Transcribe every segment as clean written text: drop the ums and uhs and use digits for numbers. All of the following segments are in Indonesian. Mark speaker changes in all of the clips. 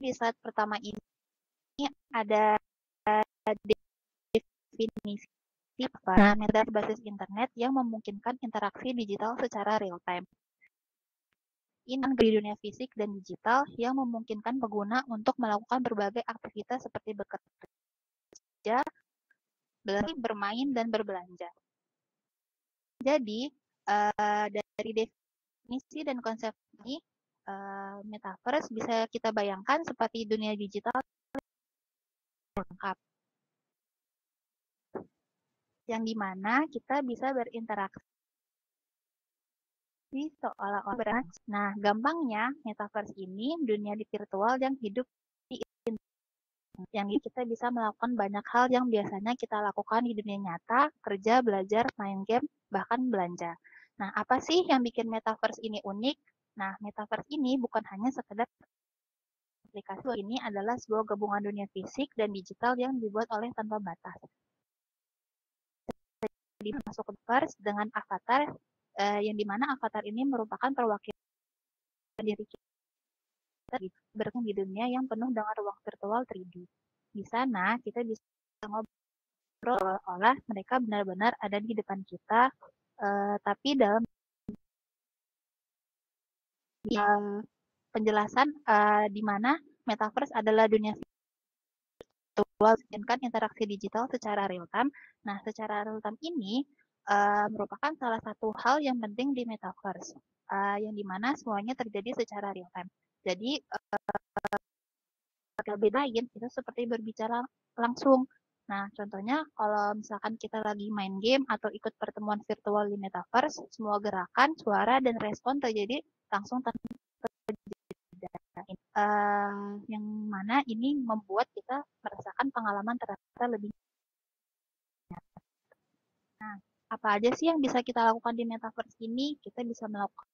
Speaker 1: di slide pertama ini ada definisi metode berbasis internet yang memungkinkan interaksi digital secara real time. Ini di dunia fisik dan digital yang memungkinkan pengguna untuk melakukan berbagai aktivitas seperti bekerja, belajar, bermain, dan berbelanja. Jadi, dari definisi dan konsep ini, metaverse bisa kita bayangkan seperti dunia digital lengkap, yang dimana kita bisa berinteraksi seolah-olah berinteraksi. Nah, gampangnya metaverse ini dunia di virtual yang hidup di internet, yang kita bisa melakukan banyak hal yang biasanya kita lakukan di dunia nyata, kerja, belajar, main game, bahkan belanja. Nah, apa sih yang bikin metaverse ini unik? Nah, metaverse ini bukan hanya sekedar aplikasi, ini adalah sebuah gabungan dunia fisik dan digital yang dibuat oleh tanpa batas. Jadi masuk ke metaverse dengan avatar, yang dimana avatar ini merupakan perwakilan diri kita berkembang di dunia yang penuh dengan ruang virtual 3D. Di sana kita bisa ngobrol seolah mereka benar-benar ada di depan kita, tapi dalam penjelasan di mana metaverse adalah dunia virtual dengan interaksi digital secara real time. Nah, secara real time ini merupakan salah satu hal yang penting di metaverse, yang dimana semuanya terjadi secara real time. Jadi lebih lain itu seperti berbicara langsung. Nah, contohnya kalau misalkan kita lagi main game atau ikut pertemuan virtual di metaverse, semua gerakan, suara, dan respon terjadi langsung tanpa yang mana ini membuat kita merasakan pengalaman terasa lebih. Nah, apa aja sih yang bisa kita lakukan di metaverse ini? Kita bisa melakukan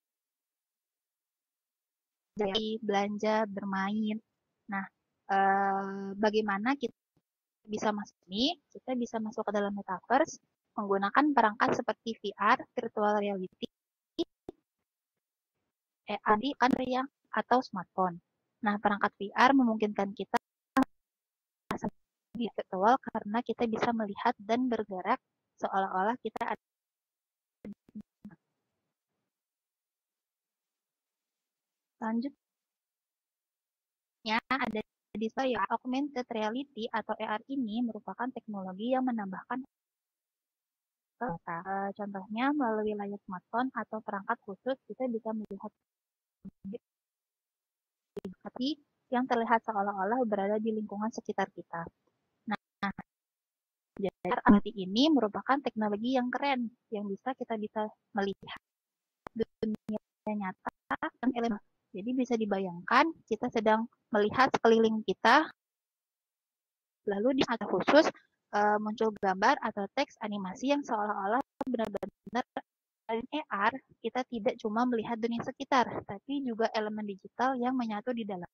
Speaker 1: belanja, bermain. Nah, bagaimana kita bisa masuk ini? Kita bisa masuk ke dalam metaverse menggunakan perangkat seperti VR, virtual reality, AR, atau smartphone. Nah, perangkat VR memungkinkan kita di virtual karena kita bisa melihat dan bergerak seolah-olah kita ada. Selanjutnya ada display augmented reality atau AR ini merupakan teknologi yang menambahkan contohnya melalui layar smartphone atau perangkat khusus kita bisa melihat yang terlihat seolah-olah berada di lingkungan sekitar kita. Nah, jadi ini merupakan teknologi yang keren yang bisa melihat dunia nyata dan elemen. Jadi bisa dibayangkan kita sedang melihat sekeliling kita, lalu di atas khusus muncul gambar atau teks animasi yang seolah-olah benar-benar AR, kita tidak cuma melihat dunia sekitar, tapi juga elemen digital yang menyatu di dalam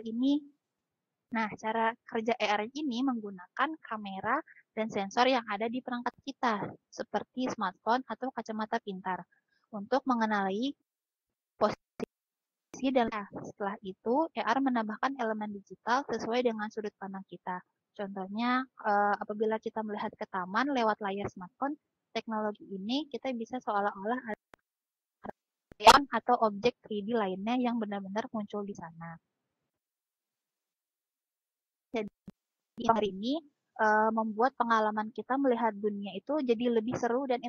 Speaker 1: ini. Nah, cara kerja AR ini menggunakan kamera dan sensor yang ada di perangkat kita, seperti smartphone atau kacamata pintar, untuk mengenali posisi dan setelah itu AR menambahkan elemen digital sesuai dengan sudut pandang kita. Contohnya, apabila kita melihat ke taman lewat layar smartphone, teknologi ini kita bisa seolah-olah ada atau objek 3D lainnya yang benar-benar muncul di sana. Jadi hari ini membuat pengalaman kita melihat dunia itu jadi lebih seru dan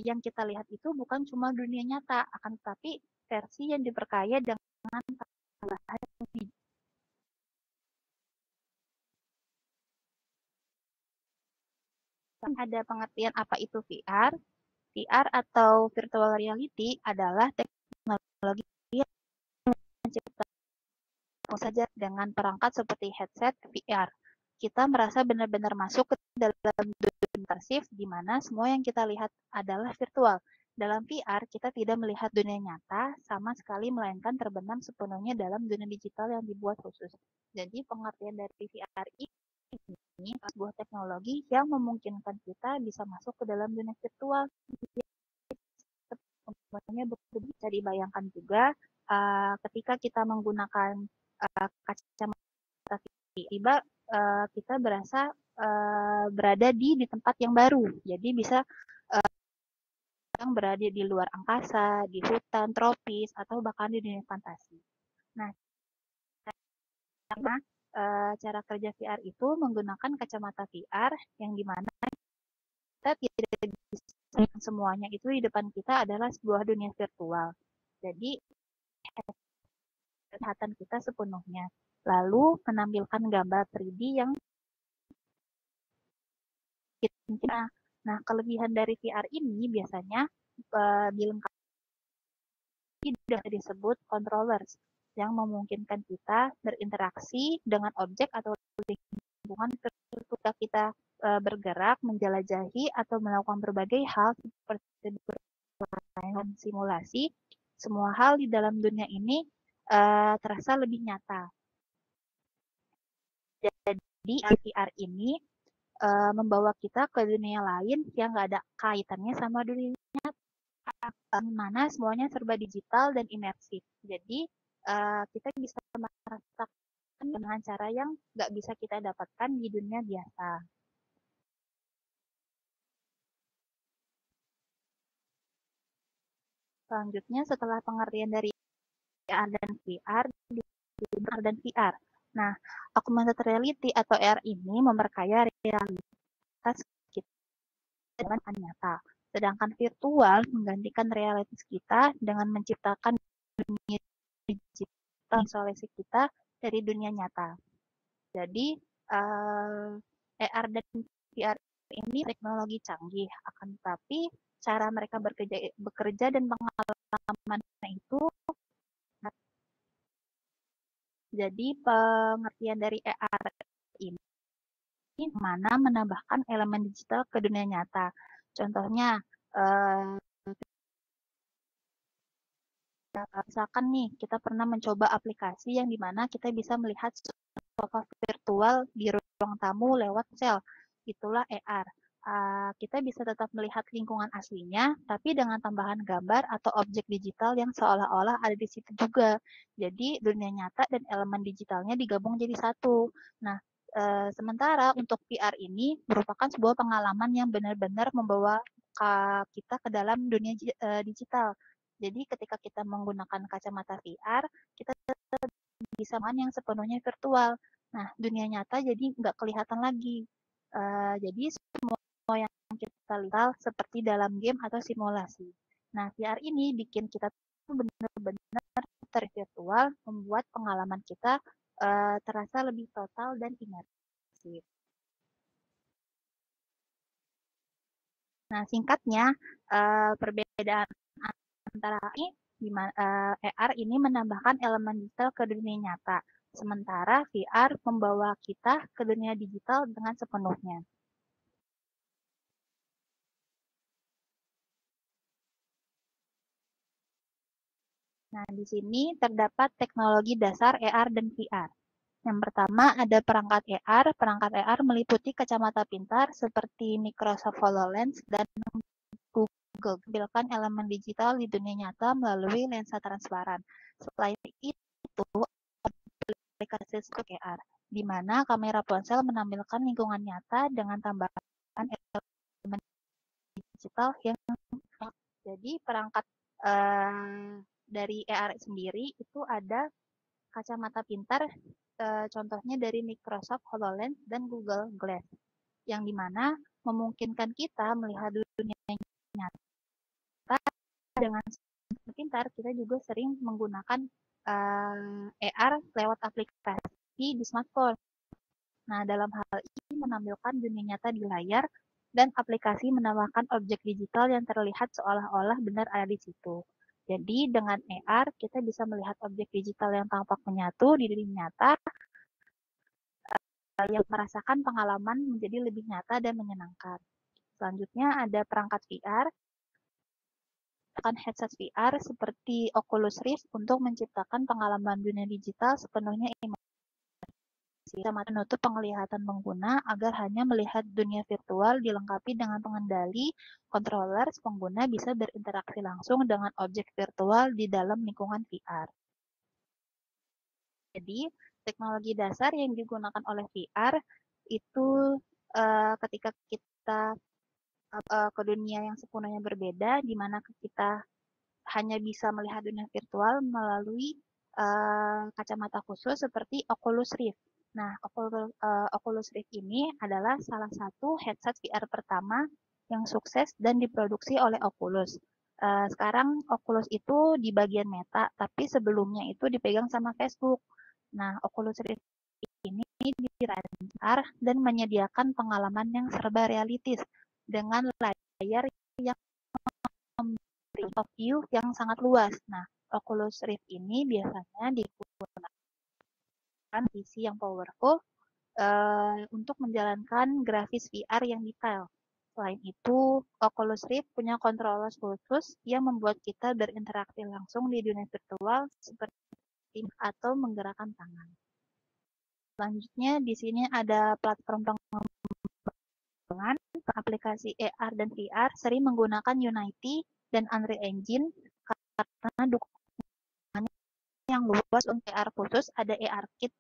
Speaker 1: yang kita lihat itu bukan cuma dunia nyata, akan tetapi versi yang diperkaya dengan tambahan ada pengertian apa itu VR. VR atau virtual reality adalah teknologi yang menciptakan saja dengan perangkat seperti headset VR. Kita merasa benar-benar masuk ke dalam dunia imersif di mana semua yang kita lihat adalah virtual. Dalam VR, kita tidak melihat dunia nyata sama sekali, melainkan terbenam sepenuhnya dalam dunia digital yang dibuat khusus. Jadi pengertian dari VR ini sebuah teknologi yang memungkinkan kita bisa masuk ke dalam dunia virtual. Semuanya bisa dibayangkan juga ketika kita menggunakan kacamata tiba kita berasa berada di tempat yang baru. Jadi bisa berada di luar angkasa, di hutan tropis, atau bahkan di dunia fantasi. Nah, cara kerja VR itu menggunakan kacamata VR yang dimana kita tidak bisa semuanya itu di depan kita adalah sebuah dunia virtual. Jadi kelihatan kita sepenuhnya. Lalu menampilkan gambar 3D yang kita. Nah, kelebihan dari VR ini biasanya dilengkapi sudah disebut controllers yang memungkinkan kita berinteraksi dengan objek atau lingkungan ketika kita bergerak, menjelajahi, atau melakukan berbagai hal seperti permainan simulasi. Semua hal di dalam dunia ini terasa lebih nyata. Jadi VR ini membawa kita ke dunia lain yang nggak ada kaitannya sama dunia nyata, mana semuanya serba digital dan imersif. Jadi kita bisa merasakan dengan cara yang nggak bisa kita dapatkan di dunia biasa. Selanjutnya, setelah pengertian dari AR dan VR, AR dan VR. Nah, augmented reality atau AR ini memperkaya realitas kita dengan nyata. Sedangkan virtual menggantikan realitas kita dengan menciptakan dunia digital isolasi kita dari dunia nyata. Jadi, AR dan VR ini teknologi canggih, akan tetapi cara mereka bekerja dan pengalaman itu. Jadi pengertian dari AR ini mana menambahkan elemen digital ke dunia nyata. Contohnya, misalkan nih kita pernah mencoba aplikasi yang dimana kita bisa melihat sofa virtual di ruang tamu lewat sel. Itulah AR. Kita bisa tetap melihat lingkungan aslinya, tapi dengan tambahan gambar atau objek digital yang seolah-olah ada di situ juga. Jadi dunia nyata dan elemen digitalnya digabung jadi satu. Nah, sementara untuk VR ini merupakan sebuah pengalaman yang benar-benar membawa kita ke dalam dunia digital. Jadi ketika kita menggunakan kacamata VR, kita bisa main yang sepenuhnya virtual. Nah, dunia nyata jadi nggak kelihatan lagi. Jadi semua yang kita lihat seperti dalam game atau simulasi. Nah, VR ini bikin kita benar-benar tervirtual, membuat pengalaman kita terasa lebih total dan imersif. Nah, singkatnya, perbedaan antara ini AR ini menambahkan elemen digital ke dunia nyata, sementara VR membawa kita ke dunia digital dengan sepenuhnya. Nah, di sini terdapat teknologi dasar AR dan VR. Yang pertama ada perangkat AR. Perangkat AR meliputi kacamata pintar seperti Microsoft HoloLens dan Google menampilkan elemen digital di dunia nyata melalui lensa transparan. Selain itu, aplikasi AR, di mana kamera ponsel menampilkan lingkungan nyata dengan tambahan elemen digital yang jadi perangkat dari AR sendiri itu ada kacamata pintar, contohnya dari Microsoft HoloLens dan Google Glass, yang dimana memungkinkan kita melihat dunia nyata dengan pintar. Kita juga sering menggunakan AR lewat aplikasi di smartphone. Nah, dalam hal ini menampilkan dunia nyata di layar dan aplikasi menambahkan objek digital yang terlihat seolah-olah benar ada di situ. Jadi dengan AR kita bisa melihat objek digital yang tampak menyatu di dunia nyata, yang merasakan pengalaman menjadi lebih nyata dan menyenangkan. Selanjutnya ada perangkat VR, akan headset VR seperti Oculus Rift untuk menciptakan pengalaman dunia digital sepenuhnya imersif. Kacamata menutup penglihatan pengguna agar hanya melihat dunia virtual dilengkapi dengan pengendali, controller, pengguna bisa berinteraksi langsung dengan objek virtual di dalam lingkungan VR. Jadi, teknologi dasar yang digunakan oleh VR itu ketika kita ke dunia yang sepenuhnya berbeda, di mana kita hanya bisa melihat dunia virtual melalui kacamata khusus seperti Oculus Rift. Nah, Oculus Rift ini adalah salah satu headset VR pertama yang sukses dan diproduksi oleh Oculus. Sekarang Oculus itu di bagian Meta, tapi sebelumnya itu dipegang sama Facebook. Nah, Oculus Rift ini dirancang dan menyediakan pengalaman yang serba realistis dengan layar yang memberi view yang sangat luas. Nah, Oculus Rift ini biasanya digunakan PC yang powerful untuk menjalankan grafis VR yang detail. Selain itu, Oculus Rift punya controller khusus yang membuat kita berinteraksi langsung di dunia virtual seperti atau menggerakkan tangan. Selanjutnya, di sini ada platform pengembangan aplikasi AR dan VR sering menggunakan Unity dan Unreal Engine karena dukungannya yang luas untuk AR khusus. Ada AR Kit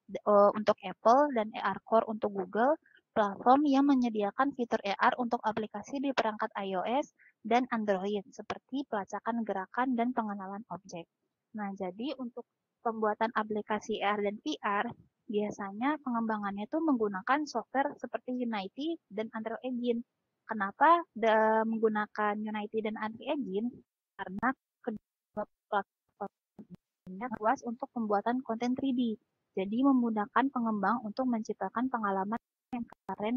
Speaker 1: untuk Apple dan AR Core untuk Google, platform yang menyediakan fitur AR untuk aplikasi di perangkat iOS dan Android seperti pelacakan gerakan dan pengenalan objek. Nah, jadi untuk pembuatan aplikasi AR dan VR biasanya pengembangannya itu menggunakan software seperti Unity dan Unreal Engine. Kenapa menggunakan Unity dan Unreal Engine? Karena kedua platformnya luas untuk pembuatan konten 3D. Jadi memudahkan pengembang untuk menciptakan pengalaman yang keren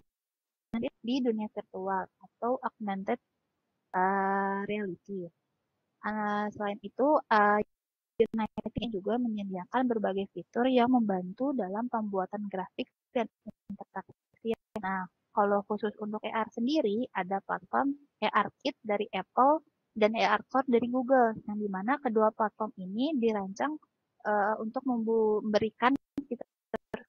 Speaker 1: di dunia virtual atau augmented reality. Selain itu, Unity juga menyediakan berbagai fitur yang membantu dalam pembuatan grafik dan interaksi. Nah, kalau khusus untuk AR sendiri, ada platform AR Kit dari Apple dan AR Core dari Google, yang dimana kedua platform ini dirancang untuk memberikan fitur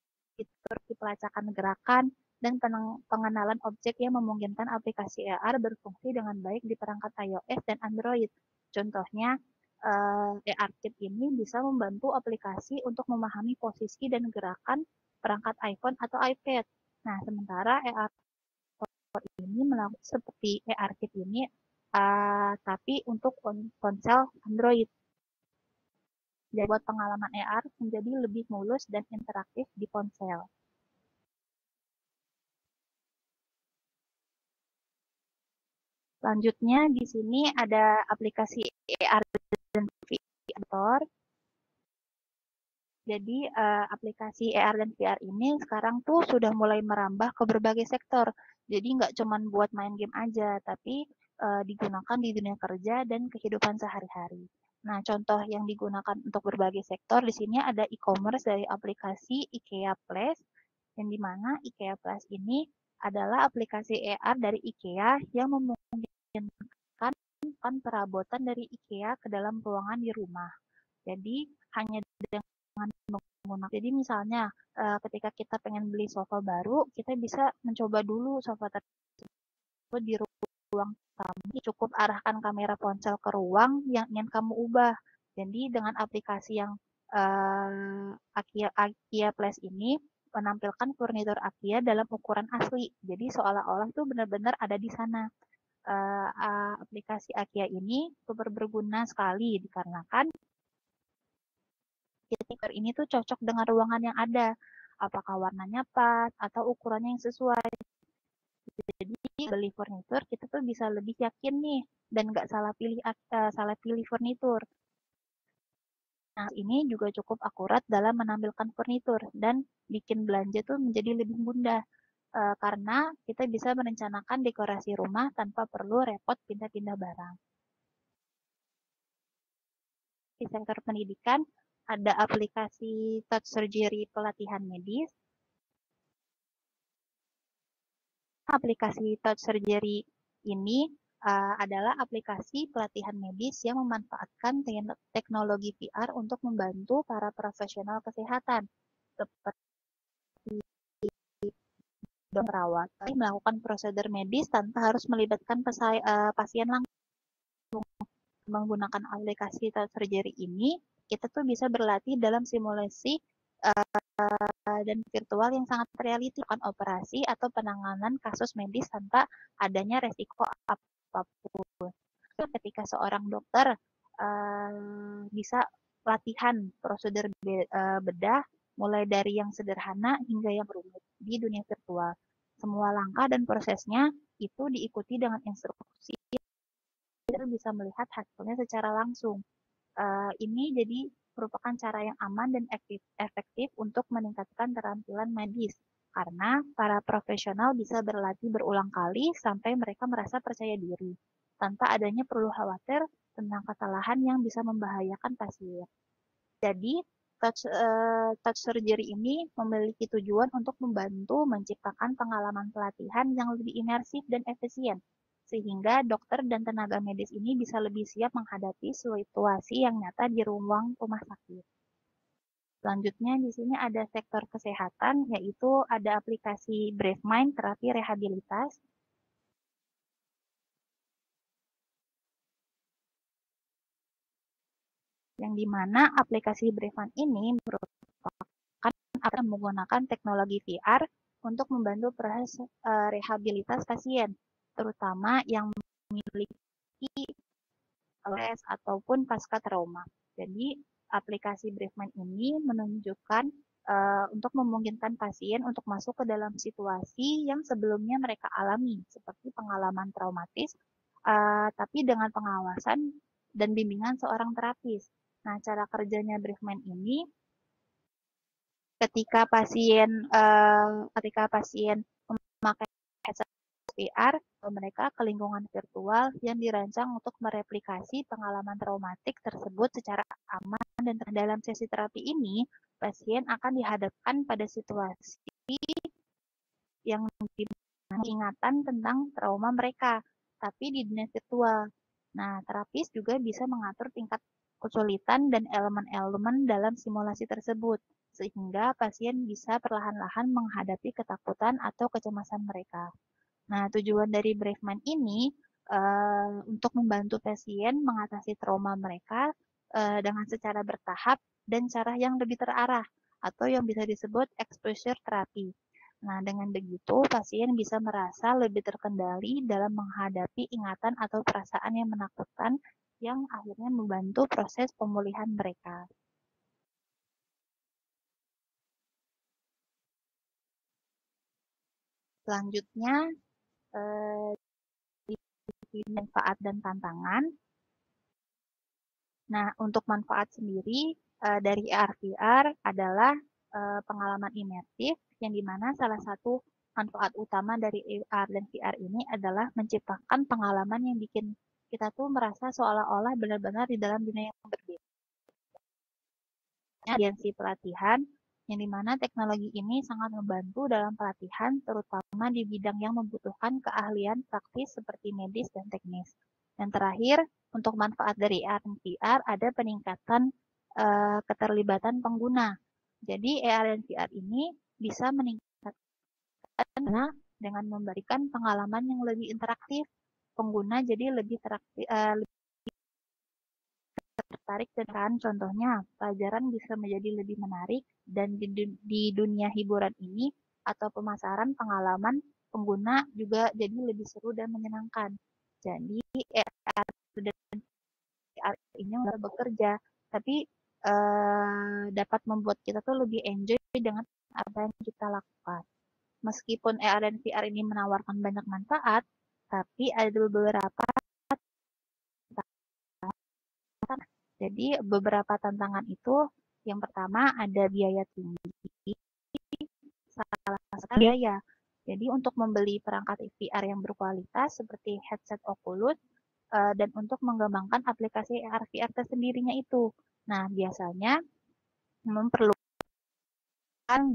Speaker 1: pelacakan gerakan dan pengenalan objek yang memungkinkan aplikasi AR berfungsi dengan baik di perangkat iOS dan Android. Contohnya, AR Kit ini bisa membantu aplikasi untuk memahami posisi dan gerakan perangkat iPhone atau iPad. Nah, sementara AR Core ini melakukan seperti AR Kit ini, tapi untuk ponsel Android. Jadi buat pengalaman AR menjadi lebih mulus dan interaktif di ponsel. Selanjutnya di sini ada aplikasi AR dan VR. Jadi aplikasi AR dan VR ini sekarang tuh sudah mulai merambah ke berbagai sektor. Jadi nggak cuma buat main game aja, tapi digunakan di dunia kerja dan kehidupan sehari-hari. Nah, contoh yang digunakan untuk berbagai sektor di sini ada e-commerce dari aplikasi IKEA Plus, yang dimana IKEA Plus ini adalah aplikasi AR dari IKEA yang memungkinkan perabotan dari IKEA ke dalam ruangan di rumah. Jadi hanya dengan menggunakan. Jadi misalnya ketika kita pengen beli sofa baru, kita bisa mencoba dulu sofa tersebut di ruang tamu. Cukup arahkan kamera ponsel ke ruang yang ingin kamu ubah. Jadi dengan aplikasi yang IKEA Plus ini menampilkan furnitur IKEA dalam ukuran asli. Jadi seolah-olah itu benar-benar ada di sana. Aplikasi IKEA ini super berguna sekali dikarenakan fitur ini tuh cocok dengan ruangan yang ada. Apakah warnanya pas atau ukurannya yang sesuai. Jadi beli furnitur kita tuh bisa lebih yakin nih dan nggak salah pilih furnitur. Nah, ini juga cukup akurat dalam menampilkan furnitur dan bikin belanja tuh menjadi lebih mudah. Karena kita bisa merencanakan dekorasi rumah tanpa perlu repot pindah-pindah barang. Di sektor pendidikan, ada aplikasi touch surgery pelatihan medis. Aplikasi touch surgery ini adalah aplikasi pelatihan medis yang memanfaatkan teknologi VR untuk membantu para profesional kesehatan seperti perawat melakukan prosedur medis tanpa harus melibatkan pasien langsung. Menggunakan aplikasi surgery ini, kita tuh bisa berlatih dalam simulasi dan virtual yang sangat reality, operasi atau penanganan kasus medis tanpa adanya resiko apapun. Ketika seorang dokter bisa latihan prosedur bedah mulai dari yang sederhana hingga yang rumit di dunia virtual. Semua langkah dan prosesnya itu diikuti dengan instruksi, kita bisa melihat hasilnya secara langsung. Ini jadi merupakan cara yang aman dan efektif untuk meningkatkan keterampilan medis, karena para profesional bisa berlatih berulang kali sampai mereka merasa percaya diri, tanpa adanya perlu khawatir tentang kesalahan yang bisa membahayakan pasien. Jadi, touch surgery ini memiliki tujuan untuk membantu menciptakan pengalaman pelatihan yang lebih imersif dan efisien, sehingga dokter dan tenaga medis ini bisa lebih siap menghadapi situasi yang nyata di ruang rumah sakit. Selanjutnya di sini ada sektor kesehatan, yaitu ada aplikasi BraveMind terapi rehabilitas, yang dimana aplikasi BraveMind ini akan menggunakan teknologi VR untuk membantu proses rehabilitas pasien, terutama yang memiliki ALS ataupun pasca trauma. Jadi, aplikasi BraveMind ini menunjukkan untuk memungkinkan pasien untuk masuk ke dalam situasi yang sebelumnya mereka alami, seperti pengalaman traumatis, tapi dengan pengawasan dan bimbingan seorang terapis. Nah, cara kerjanya BraveMind ini ketika pasien memakai headset VR, mereka ke lingkungan virtual yang dirancang untuk mereplikasi pengalaman traumatik tersebut secara aman, dan dalam sesi terapi ini, pasien akan dihadapkan pada situasi yang ingatan tentang trauma mereka, tapi di dunia virtual. Nah, terapis juga bisa mengatur tingkat kesulitan dan elemen-elemen dalam simulasi tersebut, sehingga pasien bisa perlahan-lahan menghadapi ketakutan atau kecemasan mereka. Nah, tujuan dari BraveMind ini untuk membantu pasien mengatasi trauma mereka dengan secara bertahap dan cara yang lebih terarah, atau yang bisa disebut exposure therapy. Nah, dengan begitu, pasien bisa merasa lebih terkendali dalam menghadapi ingatan atau perasaan yang menakutkan, yang akhirnya membantu proses pemulihan mereka. Selanjutnya, manfaat dan tantangan. Nah, untuk manfaat sendiri dari AR/VR adalah pengalaman imersif, yang dimana salah satu manfaat utama dari AR dan VR ini adalah menciptakan pengalaman yang bikin kita tuh merasa seolah-olah benar-benar di dalam dunia yang berbeda. Agensi pelatihan, yang dimana teknologi ini sangat membantu dalam pelatihan, terutama di bidang yang membutuhkan keahlian praktis seperti medis dan teknis. Dan terakhir, untuk manfaat dari AR dan VR ada peningkatan keterlibatan pengguna. Jadi AR dan VR ini bisa meningkatkan dengan memberikan pengalaman yang lebih interaktif. Pengguna jadi lebih tertarik dengan, contohnya pelajaran bisa menjadi lebih menarik, dan di dunia hiburan ini atau pemasaran pengalaman pengguna juga jadi lebih seru dan menyenangkan. Jadi AR dan VR ini nggak bekerja, tapi dapat membuat kita tuh lebih enjoy dengan apa yang kita lakukan. Meskipun AR dan VR ini menawarkan banyak manfaat, tapi ada beberapa Jadi beberapa tantangan itu, yang pertama ada biaya tinggi, salah satu biaya. Jadi untuk membeli perangkat VR yang berkualitas seperti headset Oculus dan untuk mengembangkan aplikasi AR VR tersendirinya itu. Nah, biasanya memerlukan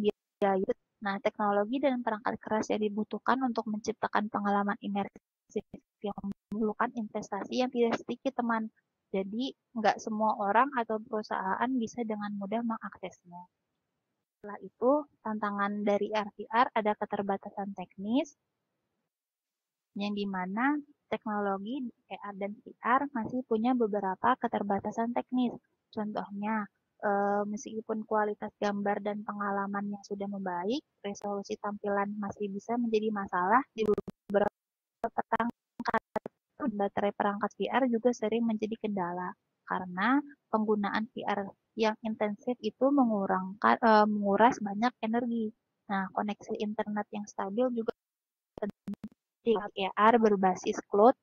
Speaker 1: biaya. Nah, teknologi dan perangkat keras yang dibutuhkan untuk menciptakan pengalaman imersif yang memerlukan investasi yang tidak sedikit, teman. Jadi, nggak semua orang atau perusahaan bisa dengan mudah mengaksesnya. Setelah itu, tantangan dari AR/VR ada keterbatasan teknis, yang dimana teknologi AR dan VR masih punya beberapa keterbatasan teknis. Contohnya, meskipun kualitas gambar dan pengalaman yang sudah membaik, resolusi tampilan masih bisa menjadi masalah di beberapa perangkat. Baterai perangkat VR juga sering menjadi kendala karena penggunaan VR yang intensif itu menguras banyak energi. Nah, koneksi internet yang stabil juga AR berbasis cloud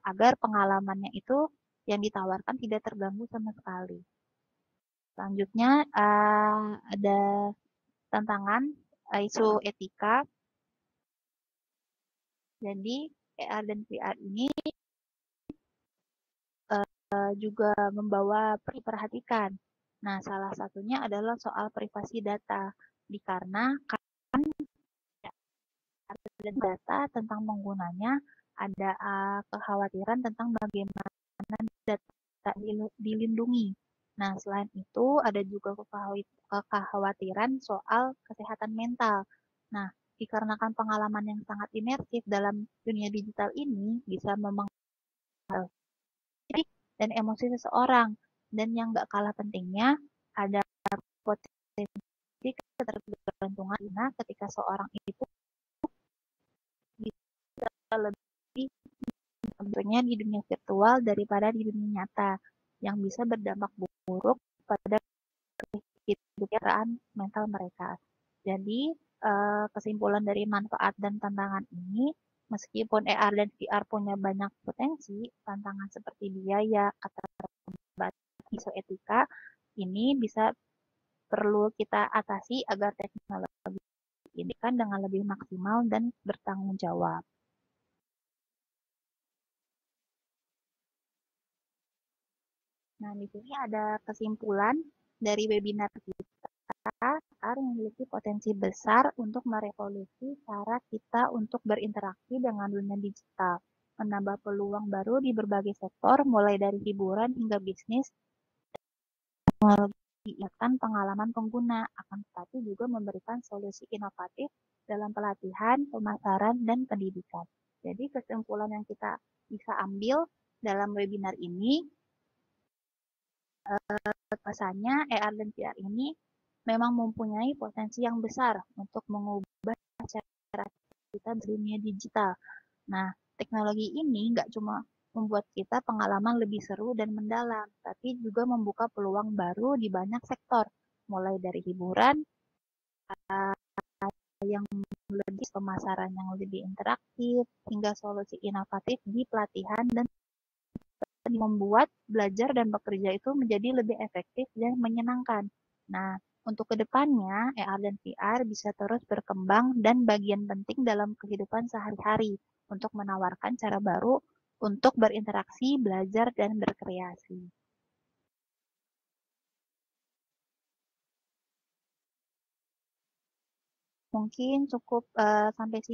Speaker 1: agar pengalamannya itu yang ditawarkan tidak terganggu sama sekali. Selanjutnya ada tantangan isu etika. Jadi AR dan VR ini juga membawa diperhatikan. Nah, salah satunya adalah soal privasi data, dikarenakan data tentang penggunanya ada kekhawatiran tentang bagaimana data dilindungi. Nah, selain itu ada juga kekhawatiran soal kesehatan mental. Nah, dikarenakan pengalaman yang sangat imersif dalam dunia digital ini bisa mempengaruhi dan emosi seseorang. Dan yang gak kalah pentingnya, ada potensi ketergantungan ketika seorang itu bisa lebih tentunya di dunia virtual daripada di dunia nyata, yang bisa berdampak buruk pada kehidupan mental mereka. Jadi, kesimpulan dari manfaat dan tantangan ini, meskipun AR dan VR punya banyak potensi, tantangan seperti biaya, isu etika, ini bisa perlu kita atasi agar teknologi ini kan dengan lebih maksimal dan bertanggung jawab. Nah, di sini ada kesimpulan dari webinar kita. AR memiliki potensi besar untuk merevolusi cara kita untuk berinteraksi dengan dunia digital, menambah peluang baru di berbagai sektor, mulai dari hiburan hingga bisnis. Teknologi meningkatkan pengalaman pengguna, akan tetapi juga memberikan solusi inovatif dalam pelatihan, pemasaran, dan pendidikan. Jadi kesimpulan yang kita bisa ambil dalam webinar ini, bahwasanya AR dan VR ini memang mempunyai potensi yang besar untuk mengubah cara kita dunia digital. Nah, teknologi ini nggak cuma membuat kita pengalaman lebih seru dan mendalam, tapi juga membuka peluang baru di banyak sektor, mulai dari hiburan, yang lebih pemasaran yang lebih interaktif, hingga solusi inovatif di pelatihan dan membuat belajar dan bekerja itu menjadi lebih efektif dan menyenangkan. Nah, untuk kedepannya, AR dan VR bisa terus berkembang dan bagian penting dalam kehidupan sehari-hari untuk menawarkan cara baru untuk berinteraksi, belajar, dan berkreasi. Mungkin cukup sampai sini.